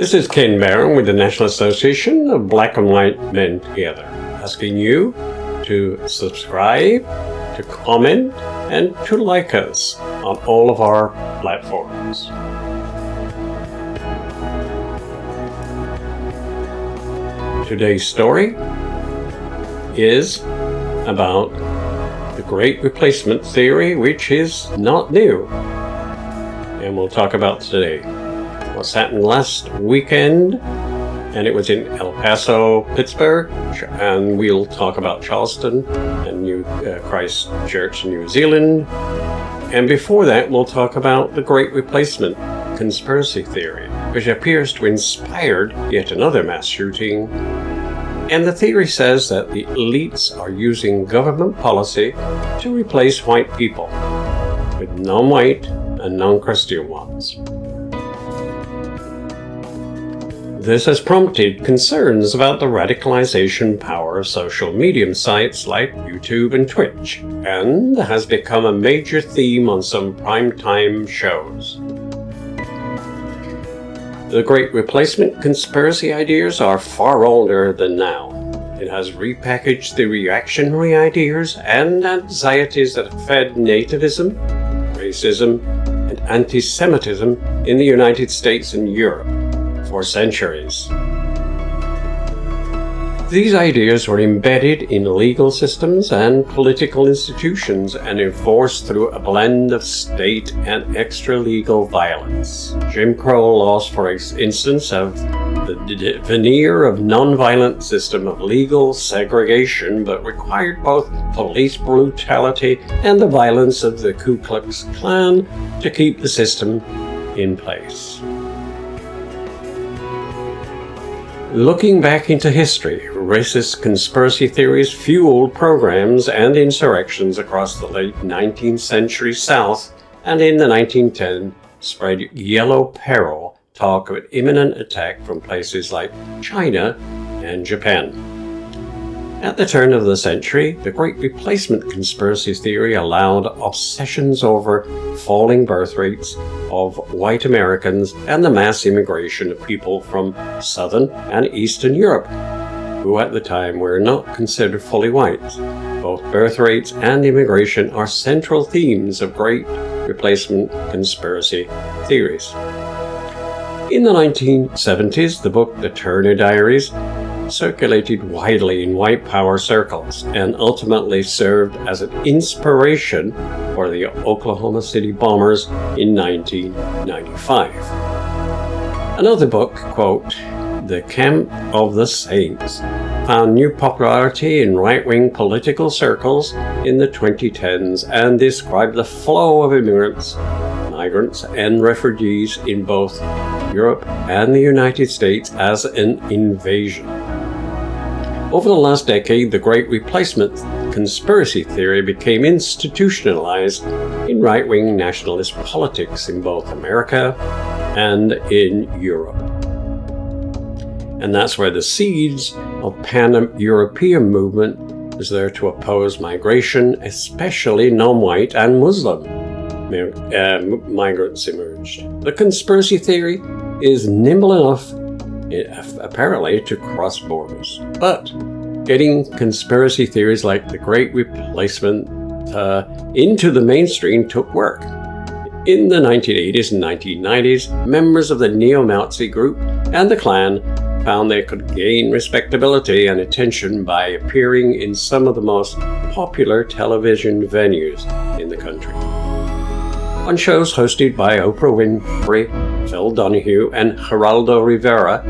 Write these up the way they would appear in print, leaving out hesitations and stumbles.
This is Ken Barron with the National Association of Black and White Men Together, asking you to subscribe, to comment, and to like us on all of our platforms. Today's story is about the Great Replacement Theory, which is not new, and we'll talk about today. What's happened last weekend, and it was in El Paso, Pittsburgh, and we'll talk about Charleston and Christchurch, New Zealand. And before that, we'll talk about the Great Replacement conspiracy theory, which appears to inspire yet another mass shooting. And the theory says that the elites are using government policy to replace white people with non-white and non-Christian ones. This has prompted concerns about the radicalization power of social media sites like YouTube and Twitch, and has become a major theme on some primetime shows. The Great Replacement conspiracy ideas are far older than now. It has repackaged the reactionary ideas and anxieties that have fed nativism, racism, and anti-Semitism in the United States and Europe for centuries. These ideas were embedded in legal systems and political institutions and enforced through a blend of state and extra-legal violence. Jim Crow laws, for instance, have the veneer of non-violent system of legal segregation, but required both police brutality and the violence of the Ku Klux Klan to keep the system in place. Looking back into history, racist conspiracy theories fueled programs and insurrections across the late 19th century South, and in the 1910s spread yellow peril, talk of an imminent attack from places like China and Japan. At the turn of the century, the Great Replacement conspiracy theory allowed obsessions over falling birth rates of white Americans and the mass immigration of people from Southern and Eastern Europe, who at the time were not considered fully white. Both birth rates and immigration are central themes of Great Replacement conspiracy theories. In the 1970s, the book The Turner Diaries circulated widely in white power circles and ultimately served as an inspiration for the Oklahoma City bombers in 1995. Another book, quote, The Camp of the Saints, found new popularity in right-wing political circles in the 2010s and described the flow of migrants and refugees in both Europe and the United States as an invasion. Over the last decade, the Great Replacement conspiracy theory became institutionalized in right-wing nationalist politics in both America and in Europe. And that's where the seeds of pan-European movement is there to oppose migration, especially non-white and Muslim migrants emerged. The conspiracy theory is nimble enough, apparently, to cross borders. But getting conspiracy theories like the Great Replacement into the mainstream took work. In the 1980s and 1990s, members of the neo-Nazi group and the Klan found they could gain respectability and attention by appearing in some of the most popular television venues in the country. On shows hosted by Oprah Winfrey, Phil Donahue, and Geraldo Rivera,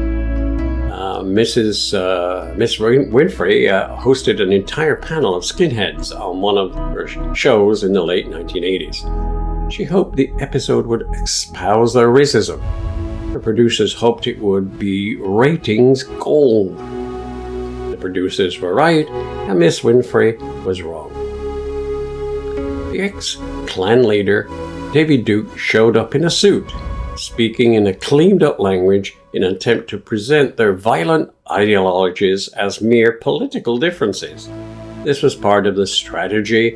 Miss Winfrey hosted an entire panel of skinheads on one of her shows in the late 1980s. She hoped the episode would espouse their racism. The producers hoped it would be ratings gold. The producers were right, and Miss Winfrey was wrong. The ex-Klan leader, David Duke, showed up in a suit, speaking in a cleaned-up language in an attempt to present their violent ideologies as mere political differences. This was part of the strategy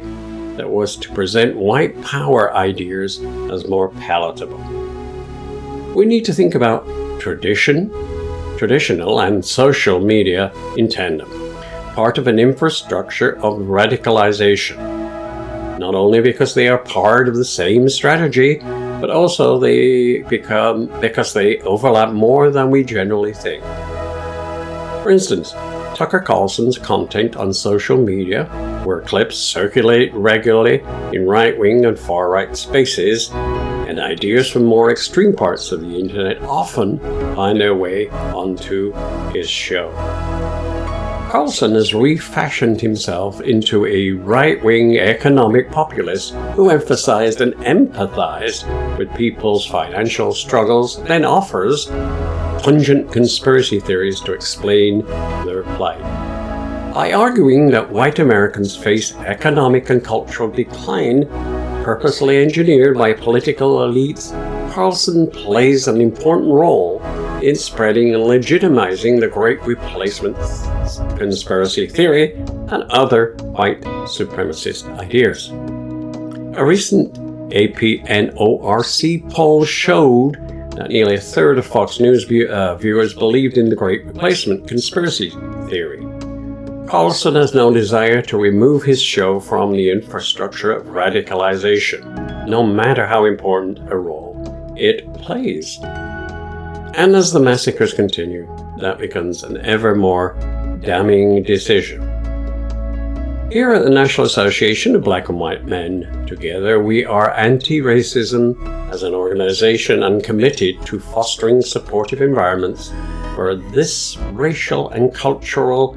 that was to present white power ideas as more palatable. We need to think about traditional and social media in tandem, part of an infrastructure of radicalization, not only because they are part of the same strategy, but also because they overlap more than we generally think. For instance, Tucker Carlson's content on social media, where clips circulate regularly in right-wing and far-right spaces, and ideas from more extreme parts of the internet often find their way onto his show. Carlson has refashioned himself into a right-wing economic populist who emphasized and empathized with people's financial struggles, then offers pungent conspiracy theories to explain their plight. By arguing that white Americans face economic and cultural decline purposely engineered by political elites, Carlson plays an important role in spreading and legitimizing the Great Replacement conspiracy theory and other white supremacist ideas. A recent AP NORC poll showed that nearly a third of Fox News viewers believed in the Great Replacement conspiracy theory. Carlson has no desire to remove his show from the infrastructure of radicalization, no matter how important a role it plays. And as the massacres continue, that becomes an ever more damning decision. Here at the National Association of Black and White Men Together, we are anti-racism as an organization and committed to fostering supportive environments where this racial and cultural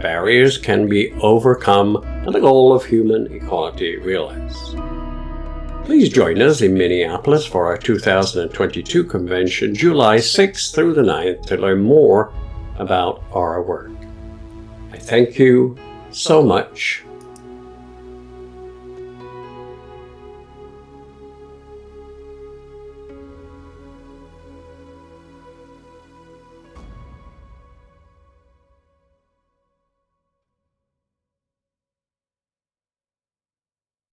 barriers can be overcome and the goal of human equality realized. Please join us in Minneapolis for our 2022 convention, July 6th through the 9th, to learn more about our work. I thank you so much